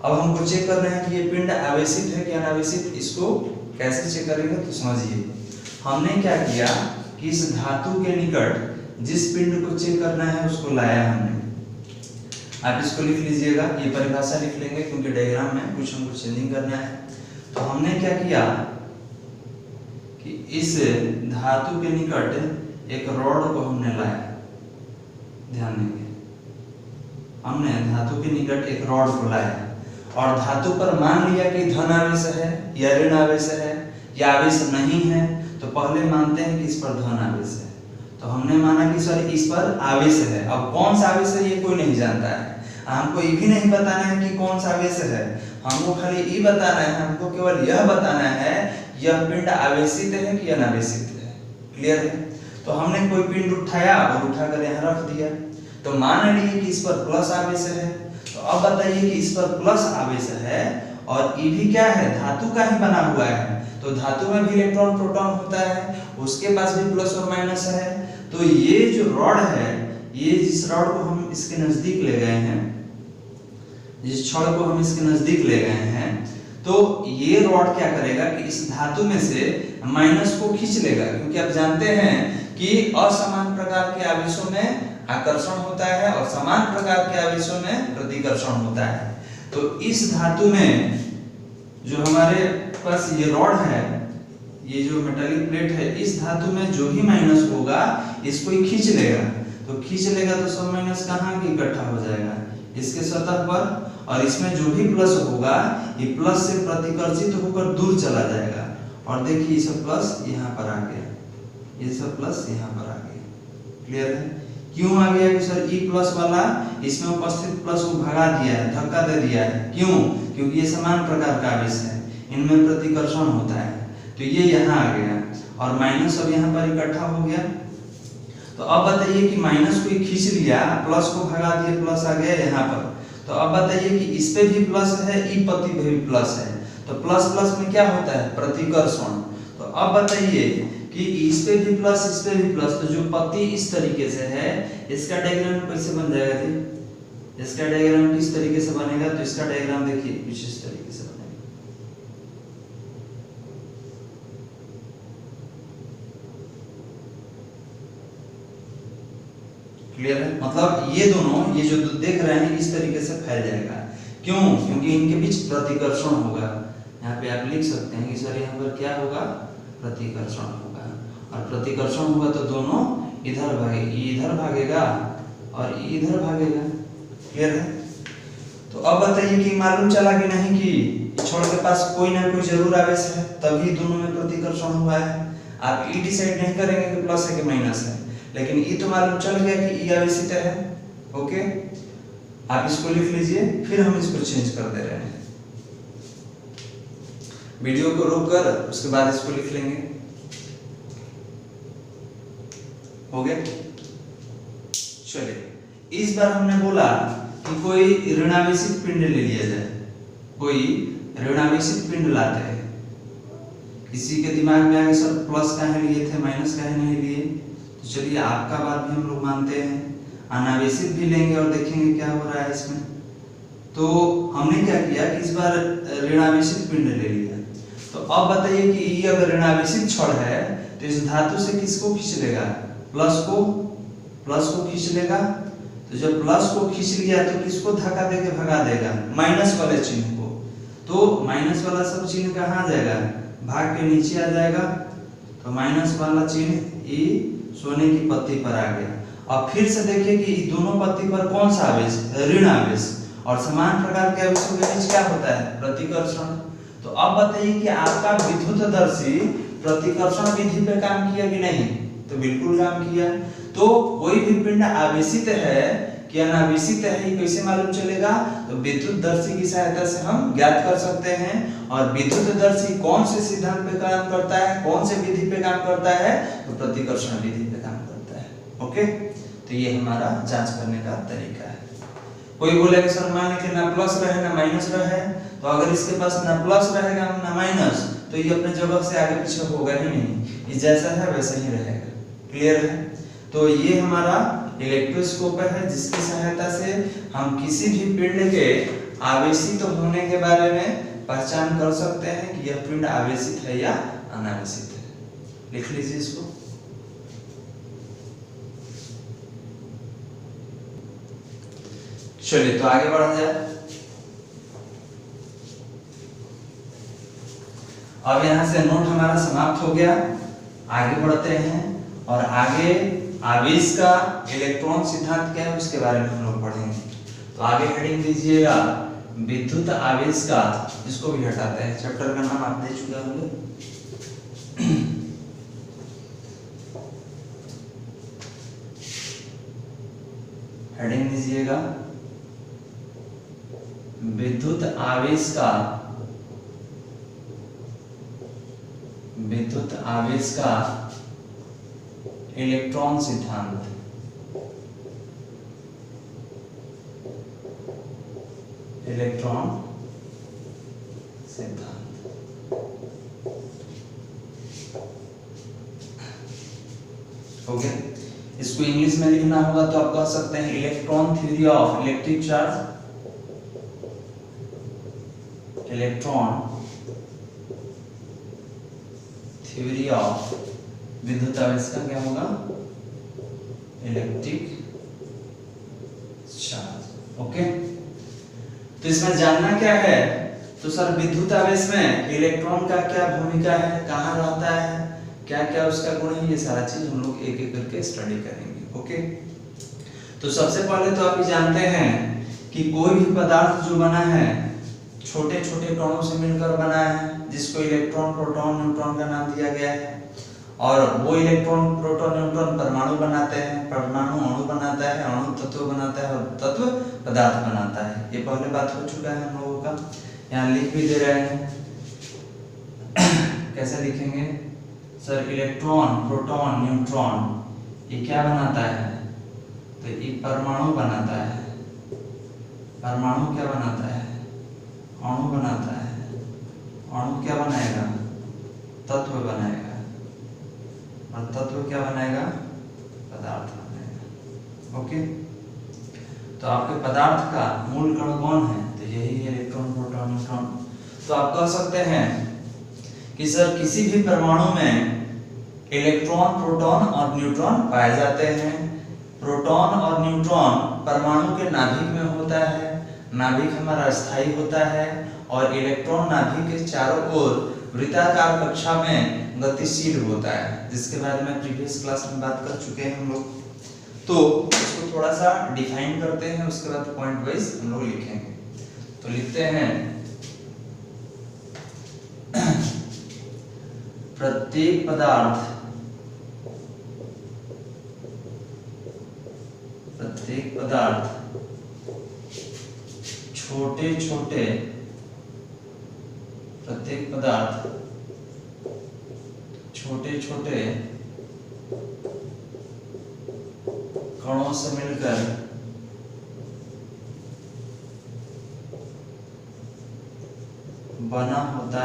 अब हमको चेक कर रहे हैं कि ये पिंड आवेशित है कि अनावेशित। इसको कैसे चेक करेंगे, तो समझिए हमने क्या किया कि इस धातु के निकट जिस पिंड को चेक करना है उसको लाया हमने। आप इसको लिख लीजिएगा, ये परिभाषा लिख लेंगे क्योंकि डायग्राम में कुछ हमको चेंजिंग करना है। तो हमने क्या किया कि इस धातु के निकट एक रॉड को हमने लाया। ध्यान देंगे, हमने धातु के निकट एक रॉड को लाया और धातु पर मान लिया कि धन आवेश है या ऋण आवेश है या आवेश नहीं है, तो पहले मानते हैं कि इस पर धन आवेश है। तो हमने माना कि सर इस पर आवेश है। अब कौन सा आवेश है ये कोई नहीं जानता है, हमको ये भी नहीं बताना है कि कौन सा आवेश है, हमको खाली ये बताना है, हमको केवल यह बताना है यह पिंड आवेशित है कि अनावेशित है। क्लियर है? तो हमने कोई पिंड उठाया और उठाकर यहाँ रख दिया, तो मान लीजिए कि इस पर प्लस आवेश है। तो अब बताइए कि इस पर प्लस आवेश है और ये भी क्या है, धातु का ही बना हुआ है, तो धातु में भी इलेक्ट्रॉन प्रोटॉन होता है, उसके पास भी प्लस और माइनस है। तो ये जो रॉड है, ये जिस रॉड को हम इसके नजदीक ले गए हैं, जिस छड़ को हम इसके नजदीक ले गए हैं, तो ये रॉड क्या करेगा कि इस धातु में से माइनस को खींच लेगा, क्योंकि आप जानते हैं कि असमान प्रकार के आवेशों में आकर्षण होता है और समान प्रकार के आवेशों में प्रतिकर्षण होता है। तो इस धातु में जो हमारे पास ये रॉड है, ये जो मेटालिक प्लेट है, इस धातु में जो भी माइनस होगा इसको ही खींच लेगा। तो खींच लेगा तो सब माइनस कहाँ की इकट्ठा हो जाएगा, इसके सतह पर, और इसमें जो भी प्लस होगा ये प्लस से प्रतिकर्षित होकर दूर चला जाएगा। और देखिए ये सब प्लस यहाँ पर आ गया, ये सब प्लस यहाँ पर आ गया। क्लियर है? क्यों आ गया कि सर ई प्लस वाला इसमें उपस्थित प्लस को भगा दिया है, धक्का दे दिया है। क्यों? क्योंकि ये समान प्रकार का आवेश है, इनमें प्रतिकर्षण होता है, तो ये यहाँ आ गया और माइनस अब यहाँ पर इकट्ठा हो गया। तो अब बताइए कि माइनस को खींच लिया, प्लस को भगा दिए, प्लस आ गया यहाँ पर। तो अब बताइए कि इस पे भी प्लस है, ई पत्ती पे भी प्लस है, तो प्लस प्लस में क्या होता है, प्रतिकर्षण। तो अब बताइए कि इस पे भी प्लस, इस पे भी प्लस, तो जो पत्ती इस तरीके से है, इसका डायग्राम कैसे बन जाएगा जी? इसका डायग्राम किस तरीके से बनेगा? तो इसका डायग्राम देखिए कुछ इस तरीके से बनेगा। क्लियर है? मतलब ये दोनों, ये जो देख रहे हैं इस तरीके से फैल जाएगा। क्यों? क्योंकि इनके बीच प्रतिकर्षण होगा। यहाँ पे आप लिख सकते हैं कि सर यहाँ पर क्या होगा, प्रतिकर्षण होगा, और प्रतिकर्षण होगा तो दोनों इधर भागेगा और इधर भागेगा। क्लियर है? तो अब बताइए कि मालूम चला कि नहीं कि छोड़ के पास कोई ना कोई जरूर आवेश है, तभी दोनों में प्रतिकर्षण हुआ है। आप ई डिसाइड नहीं करेंगे कि प्लस है कि माइनस है, लेकिन ई तो मालूम चल गया कि ई आवेशित है। ओके, आप इसको लिख लीजिए, फिर हम इसको चेंज कर दे रहे हैं। वीडियो को रोक कर उसके बाद इसको लिख लेंगे। हो गया? चलिए, इस बार हमने बोला कि कोई ऋणावेशित पिंड ले लिया जाए, कोई ऋणावेशित पिंड लाते हैं। किसी के दिमाग में आगे सर प्लस काहे लिए थे, माइनस काहे नहीं लिए, तो चलिए आपका बात भी हम लोग मानते हैं, अनावेशित भी लेंगे और देखेंगे क्या हो रहा है इसमें। तो हमने क्या किया कि इस बार ऋणावेशित पिंड ले लिया। तो अब बताइए कि ये अगर ऋणावेशित छड़ है तो इस धातु से किसको खींच लेगा, प्लस को खींच लेगा। तो जब प्लस को खींच लिया तो किसको धक्का देके भगा देगा, माइनस वाले चिन्ह को। तो माइनस वाला सब चिन्ह कहाँ जाएगा, भाग के नीचे आ जाएगा। तो माइनस वाला चिन्ह ई सोने की पत्ती पर आ गया। अब फिर से देखिए कि दोनों पत्ती पर कौन सा आवेश, ऋण आवेश, और समान प्रकार के आवेशों के बीच क्या होता है, प्रतिकर्षण। तो अब बताइए कि आपका विद्युतदर्शी प्रतिकर्षण विधि पे काम किया कि नहीं, तो बिल्कुल काम किया। तो कोई भी पिंड आवेशित है कि अनावेशित है, ये कैसे मालूम चलेगा, तो विद्युतदर्शी की सहायता से हम ज्ञात कर सकते हैं। और विद्युतदर्शी कौन से सिद्धांत पे काम करता है, कौन से विधि पे काम करता है, तो प्रतिकर्षण विधि पे काम करता है। ओके, तो ये हमारा जांच करने का तरीका है। कोई बोलेगा सर मान लीजिए ना प्लस रहे ना माइनस रहे, तो अगर इसके पास ना प्लस रहेगा ना माइनस, तो ये अपने जगह से आगे पीछे होगा ही नहीं, ये जैसा है वैसा ही रहेगा। क्लियर है? तो ये हमारा इलेक्ट्रोस्कोप है, जिसकी सहायता से हम किसी भी पिंड के आवेशित होने के बारे में पहचान कर सकते हैं कि यह पिंड आवेशित है या अनावेशित है। लिख लीजिए इसको। चलिए, तो आगे बढ़ा जाए। अब यहाँ से नोट हमारा समाप्त हो गया। आगे बढ़ते हैं और आगे आवेश का इलेक्ट्रॉन सिद्धांत क्या है उसके बारे में हम लोग पढ़ेंगे। तो आगे हेडिंग दीजिएगा विद्युत आवेश का, इसको भी हटाते हैं, चैप्टर का नाम आप दे चुके होंगे। हेडिंग दीजिएगा विद्युत आवेश का, विद्युत आवेश का इलेक्ट्रॉन सिद्धांत। इलेक्ट्रॉन सिद्धांत। हो गया? इसको इंग्लिश में लिखना होगा तो आप कह सकते हैं electron theory of electric charge, electron theory of विद्युत आवेश का क्या होगा, इलेक्ट्रिक चार्ज। ओके, तो इसमें जानना क्या है, तो सर विद्युत आवेश में इलेक्ट्रॉन का क्या भूमिका है, कहाँ रहता है, क्या क्या उसका गुण है, ये सारा चीज हम लोग एक एक करके स्टडी करेंगे। ओके, तो सबसे पहले तो आप ये जानते हैं कि कोई भी पदार्थ जो बना है छोटे छोटे कणों से मिलकर बना है, जिसको इलेक्ट्रॉन प्रोटॉन न्यूट्रॉन का नाम दिया गया है। और वो इलेक्ट्रॉन प्रोटॉन न्यूट्रॉन परमाणु बनाते हैं, परमाणु अणु बनाता है, अणु तत्व बनाता है और तत्व पदार्थ बनाता है। ये पहले बात हो चुका है हम लोगों का। यहाँ लिख भी दे रहे हैं, कैसे लिखेंगे सर, इलेक्ट्रॉन प्रोटॉन न्यूट्रॉन ये क्या बनाता है, तो ये परमाणु बनाता है। परमाणु क्या बनाता है, अणु बनाता है। अणु क्या बनाएगा, तत्व बनाएगा, और तत्व क्या बनाएगा, पदार्थ बनाएगा। ओके, तो आपके पदार्थ का मूल कण कौन है, तो यही है इलेक्ट्रॉन प्रोटॉन न्यूट्रॉन। तो आप कह सकते हैं कि सर किसी भी परमाणु में इलेक्ट्रॉन प्रोटॉन और न्यूट्रॉन पाए जाते हैं। प्रोटॉन और न्यूट्रॉन परमाणु के नाभिक में होता है। नाभिक हमारा अस्थायी होता है और इलेक्ट्रॉन नाभिक के चारों ओर वृत्ताकार कक्षा में गतिशील होता है, जिसके बारे में प्रीवियस क्लास में बात कर चुके हैं हम लोग। तो इसको थोड़ा सा डिफाइन करते हैं, उसके बाद पॉइंट वाइज हम लोग लिखेंगे। तो लिखते हैं प्रत्येक पदार्थ छोटे छोटे कणों से मिलकर बना होता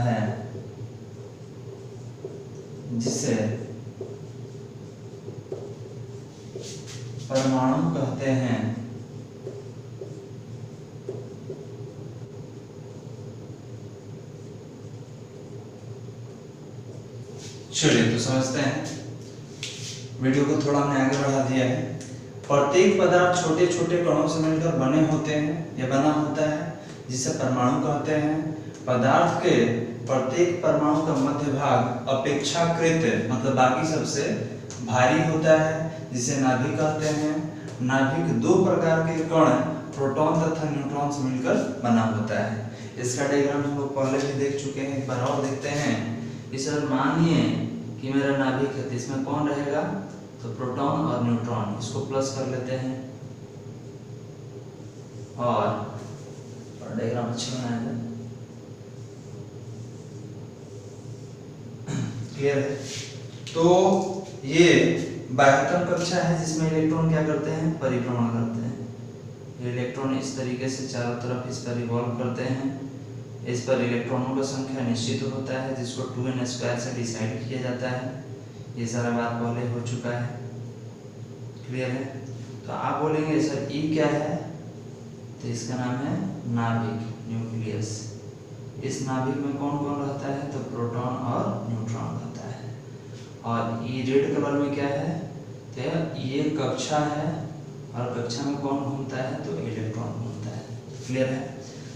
है जिसे परमाणु कहते हैं। चलिए तो समझते हैं, वीडियो को थोड़ा हमने आगे बढ़ा दिया है। प्रत्येक पदार्थ छोटे छोटे कणों से मिलकर बने होते हैं या बना होता है, जिसे परमाणु कहते हैं। पदार्थ के प्रत्येक परमाणु का मध्य भाग अपेक्षाकृत मतलब बाकी सबसे भारी होता है, जिसे नाभिक कहते हैं। नाभिक दो प्रकार के कण प्रोटॉन तथा न्यूट्रॉन से मिलकर बना होता है। इसका डायग्राम हम लोग पहले भी देख चुके हैं, एक बार और देखते हैं। इस मानिए कि मेरा नाभिक है, इसमें कौन रहेगा, तो प्रोटॉन और न्यूट्रॉन। इसको प्लस कर लेते हैं और डायग्राम अच्छा बनाएगा। क्लियर है? तो ये बाह्यतम कक्षा है, जिसमें इलेक्ट्रॉन क्या करते हैं, परिभ्रमण करते हैं। ये इलेक्ट्रॉन इस तरीके से चारों तरफ इस पर रिवॉल्व करते हैं। इस पर इलेक्ट्रॉनों की संख्या निश्चित होता है, जिसको 2n² से डिसाइड किया जाता है। ये सारा बात पहले हो चुका है। क्लियर है? तो आप बोलेंगे सर ई क्या है, तो इसका नाम है नाभिक, न्यूक्लियस। इस नाभिक में कौन कौन रहता है, तो प्रोटॉन और न्यूट्रॉन रहता है। और ये रेड कलर में क्या है, तो ये कक्षा है और कक्षा में कौन घूमता है, तो इलेक्ट्रॉन घूमता है। क्लियर है?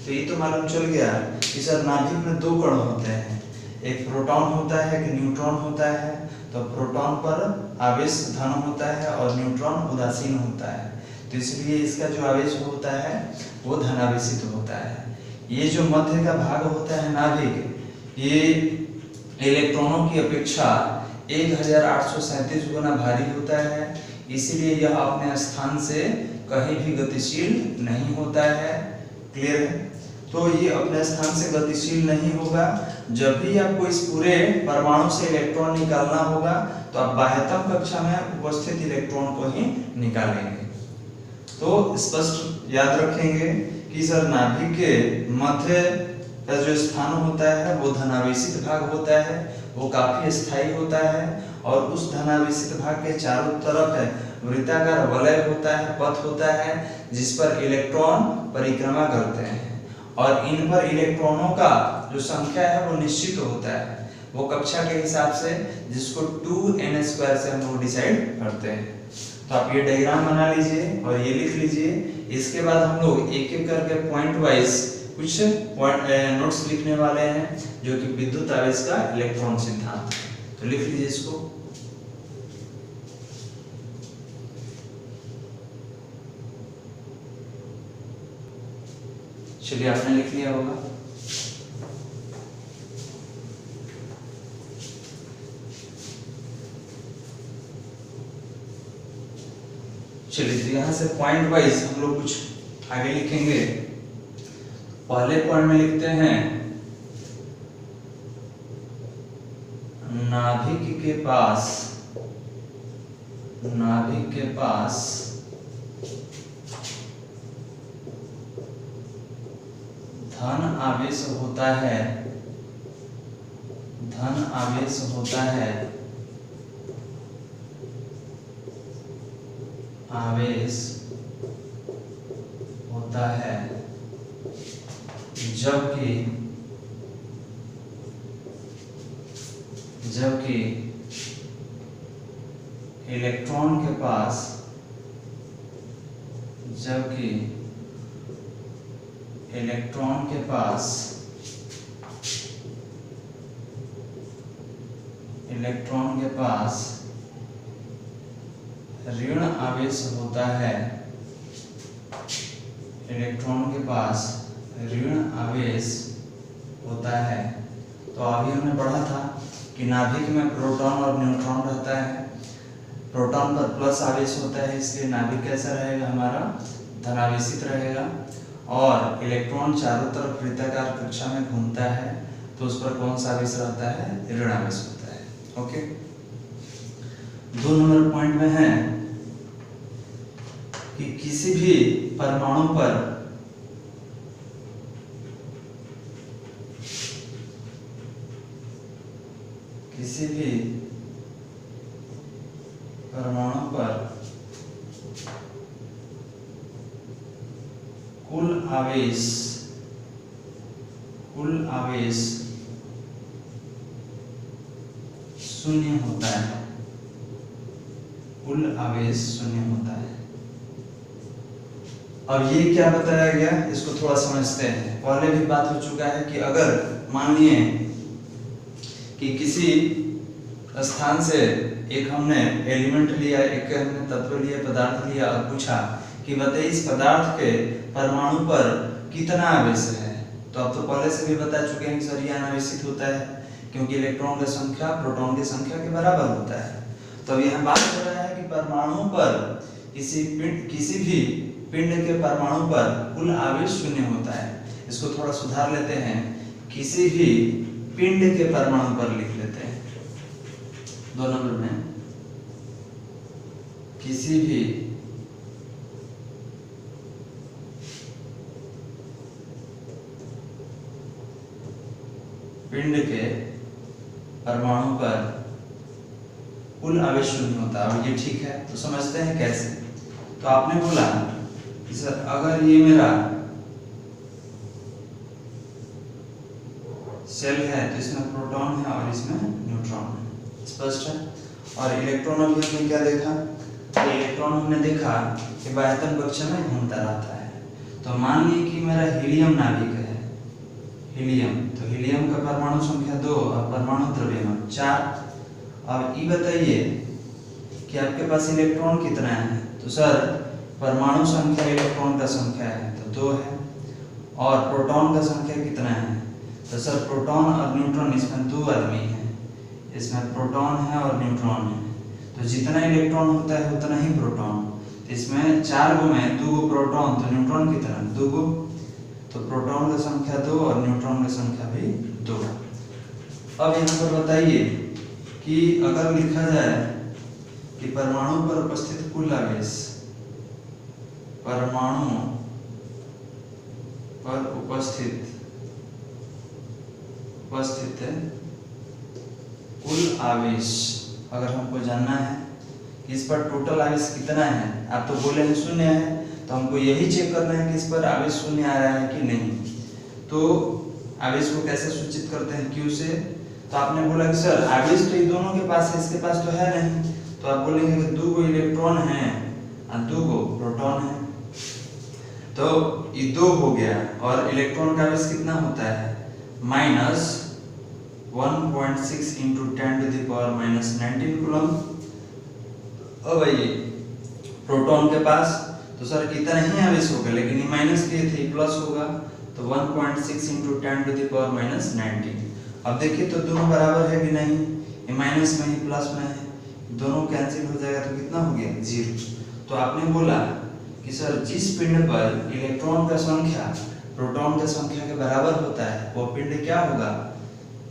तो ये तो मालूम चल गया कि सर नाभिक में दो कण होते हैं, एक प्रोटॉन होता है, एक न्यूट्रॉन होता है। तो प्रोटॉन पर आवेश धन होता है और न्यूट्रॉन उदासीन होता है, तो इसलिए इसका जो आवेश होता है वो धनावेशित होता है। ये जो मध्य का भाग होता है नाभिक, ये इलेक्ट्रॉनों की अपेक्षा 1837 गुना भारी होता है, इसलिए यह अपने स्थान से कहीं भी गतिशील नहीं होता है। क्लियर है? तो ये अपने स्थान से गतिशील नहीं होगा। जब भी आपको इस पूरे परमाणु से इलेक्ट्रॉन निकालना होगा, तो आप बाह्यतम कक्षा में उपस्थित इलेक्ट्रॉन को ही निकालेंगे। तो स्पष्ट याद रखेंगे कि सर नाभिक के मध्य का जो स्थान होता है वो धनावेशित भाग होता है, वो काफी स्थायी होता है और उस धनावेशित भाग के चारों तरफ है वृत्ताकार वलय होता है, पथ होता है, जिस पर इलेक्ट्रॉन परिक्रमा करते हैं और इन पर इलेक्ट्रॉनों का जो संख्या है वो निश्चित होता है, वो कक्षा के हिसाब से, जिसको 2n² से हम लोग डिसाइड करते हैं। तो आप ये डायग्राम बना लीजिए और ये लिख लीजिए। इसके बाद हम लोग एक एक करके पॉइंट वाइज कुछ नोट्स लिखने वाले हैं, जो कि विद्युत आवेश का इलेक्ट्रॉन सिद्धांत। तो लिख लीजिए इसको। चलिए आपने लिख लिया होगा। चलिए तो यहाँ से पॉइंट वाइज हम लोग कुछ आगे लिखेंगे। पहले पॉइंट में लिखते हैं नाभिक के पास धन आवेश होता है, आवेश होता है, जबकि इलेक्ट्रॉन के पास, जबकि इलेक्ट्रॉन के पास ऋण आवेश होता है, इलेक्ट्रॉन के पास ऋण आवेश होता है। तो अभी हमने पढ़ा था कि नाभिक में प्रोटॉन और न्यूट्रॉन रहता है, प्रोटॉन पर प्लस आवेश होता है, इसलिए नाभिक कैसा रहेगा हमारा, धनावेशित रहेगा। और इलेक्ट्रॉन चारों तरफ वृत्ताकार कक्षा में घूमता है, तो उस पर कौन सा आवेश रहता है, ऋण आवेश होता है। ओके, 2 नंबर पॉइंट में है कि किसी भी परमाणु पर कुल आवेश शून्य होता है, कुल आवेश शून्य होता है। अब ये क्या बताया गया, इसको थोड़ा समझते हैं। पहले भी बात हो चुका है कि अगर मान लिए कि किसी स्थान से एक हमने एलिमेंट लिया, एक हमने तत्व लिया, पदार्थ लिया, और पूछा कि बताइए इस पदार्थ के परमाणु पर कितना आवेश है, तो अब तो पहले से भी बता चुके हैं कि सर ये अनावेशित होता है, क्योंकि इलेक्ट्रॉन की संख्या प्रोटॉन की संख्या के बराबर होता है। तो अब यहाँ बात हो रहा है कि परमाणु पर किसी भी पिंड के परमाणु पर कुल आवेश शून्य होता है। इसको थोड़ा सुधार लेते हैं, किसी भी पिंड के परमाणु पर लिख लेते हैं 2 नंबर में, किसी भी पिंड के परमाणु पर कुल आवेश शून्य होता है। अब ये ठीक है, तो समझते हैं कैसे। तो आपने बोला कि सर अगर ये मेरा सेल है तो इसमें प्रोटॉन है और इसमें न्यूट्रॉन है, स्पष्ट है। और इलेक्ट्रॉन अभी हमने क्या देखा, तो इलेक्ट्रॉन हमने देखा कि बाह्यतम कक्षा में घूमता रहता है। तो मान लीजिए कि मेरा हीलियम नाभिक है, हीलियम, तो हीलियम का परमाणु संख्या 2 और परमाणु द्रव्यमान 4। अब ये बताइए कि आपके पास इलेक्ट्रॉन कितना है, तो सर परमाणु संख्या इलेक्ट्रॉन का संख्या है तो 2 है, और प्रोटॉन का संख्या कितना है, तो सर प्रोटॉन और न्यूट्रॉन, इसमें 2 आदमी हैं, इसमें प्रोटॉन है और न्यूट्रॉन है, तो जितना इलेक्ट्रॉन होता है उतना ही प्रोटॉन। तो इसमें 4 गो में 2 गो प्रोटॉन, तो न्यूट्रॉन कितना, 2 गो, तो प्रोटॉन का संख्या 2 और न्यूट्रॉन की संख्या भी 2। अब यहाँ पर बताइए कि अगर लिखा जाए कि परमाणु पर उपस्थित कुल आवेश, परमाणु पर उपस्थित कुल आवेश, अगर हमको जानना है कि इस पर टोटल आवेश कितना है, आप तो बोले हैं 0 है, तो हमको यही चेक करना है कि इस पर आवेश 0 आ रहा है कि नहीं। तो आवेश को कैसे सूचित करते हैं, Q से। तो आपने बोला कि सर आवेश तो ये दोनों के पास है, इसके पास तो है नहीं, तो आप बोलेंगे कि 2 गो इलेक्ट्रॉन है और 2 गो प्रोटॉन है, तो ये 2 हो गया। और इलेक्ट्रॉन का आवेश कितना होता है, -1.6 × 10⁻⁻19 कूलम। अब ये प्रोटॉन के पास तो सर इतना ही आवेश होगा, लेकिन ये माइनस किए थे, प्लस होगा, तो 1.6 × 10⁻⁻19। अब देखिए तो दोनों बराबर है कि नहीं, ये माइनस में ही प्लस में है, दोनों कैंसिल हो जाएगा, तो कितना हो गया, 0। तो आपने बोला कि सर जिस पिंड पर इलेक्ट्रॉन का संख्या प्रोटॉन की संख्या के बराबर होता है, वो पिंड क्या होगा,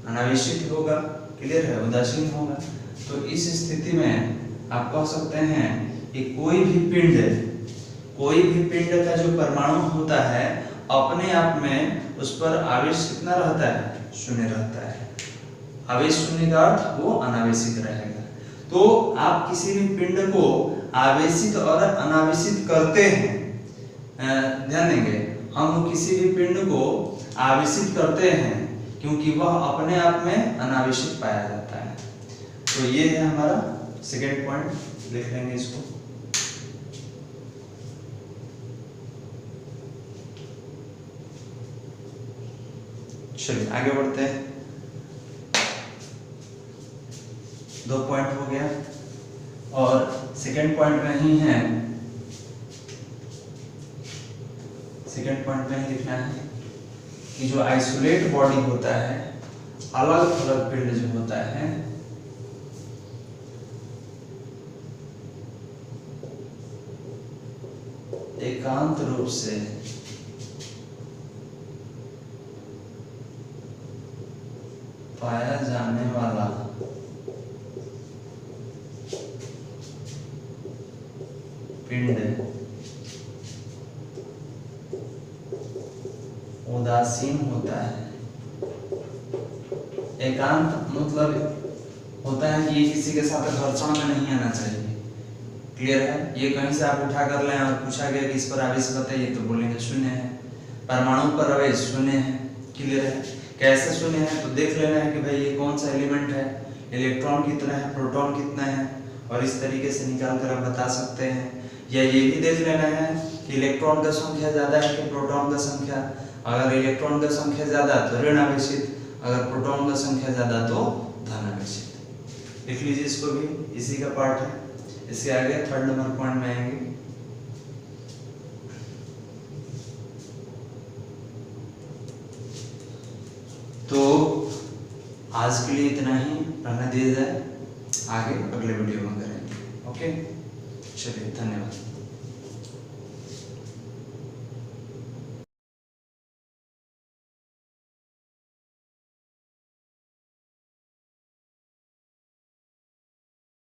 अनावेशित होगा, क्लियर है, उदासीन होगा। तो इस स्थिति में आप कह सकते हैं कि कोई भी पिंड का जो परमाणु होता है अपने आप में उस पर आवेश कितना रहता है, 0 रहता है। आवेश 0 का अर्थ वो अनावेशित रहेगा। तो आप किसी भी पिंड को आवेशित और अनावेशित करते हैं, ध्यान देंगे, हम किसी भी पिंड को आवेशित करते हैं क्योंकि वह अपने आप में अनावेशित पाया जाता है। तो ये है हमारा सेकेंड पॉइंट। लिख लेंगे इसको। चलिए आगे बढ़ते हैं। 2 पॉइंट हो गया और सेकंड पॉइंट में ही है, सेकंड पॉइंट में ही लिखना है कि जो आइसोलेट बॉडी होता है, अलग अलग पिंड जो होता है, एकांत रूप से पाया जाने वाला पिंड उदासीन होता है। एकांत मतलब होता है कि ये किसी के साथ घर्षण में नहीं आना चाहिए। क्लियर है? ये कहीं से आप उठा कर लें और पूछा गया कि इस पर आवेश बताइए तो बोलेंगे शून्य है। परमाणु पर आवेश शून्य है। क्लियर है? कैसे शून्य है? तो देख लेना है कि भाई ये कौन सा एलिमेंट है, इलेक्ट्रॉन कितना है, प्रोटॉन कितना है, और इस तरीके से निकाल कर आप बता सकते हैं। या ये भी देख लेना है कि इलेक्ट्रॉन का संख्या ज्यादा है कि प्रोटॉन का संख्या। अगर इलेक्ट्रॉन का संख्या ज्यादा तो ऋण आवेशित, अगर प्रोटॉन का संख्या ज्यादा तो धन आवेशित। लिख लीजिए इसको भी, इसी का पार्ट है। इसके आगे 3rd नंबर पॉइंट में आएंगे। तो आज के लिए इतना ही रहने दिया जाए, आगे अगले वीडियो में करेंगे। ओके, चलिए धन्यवाद।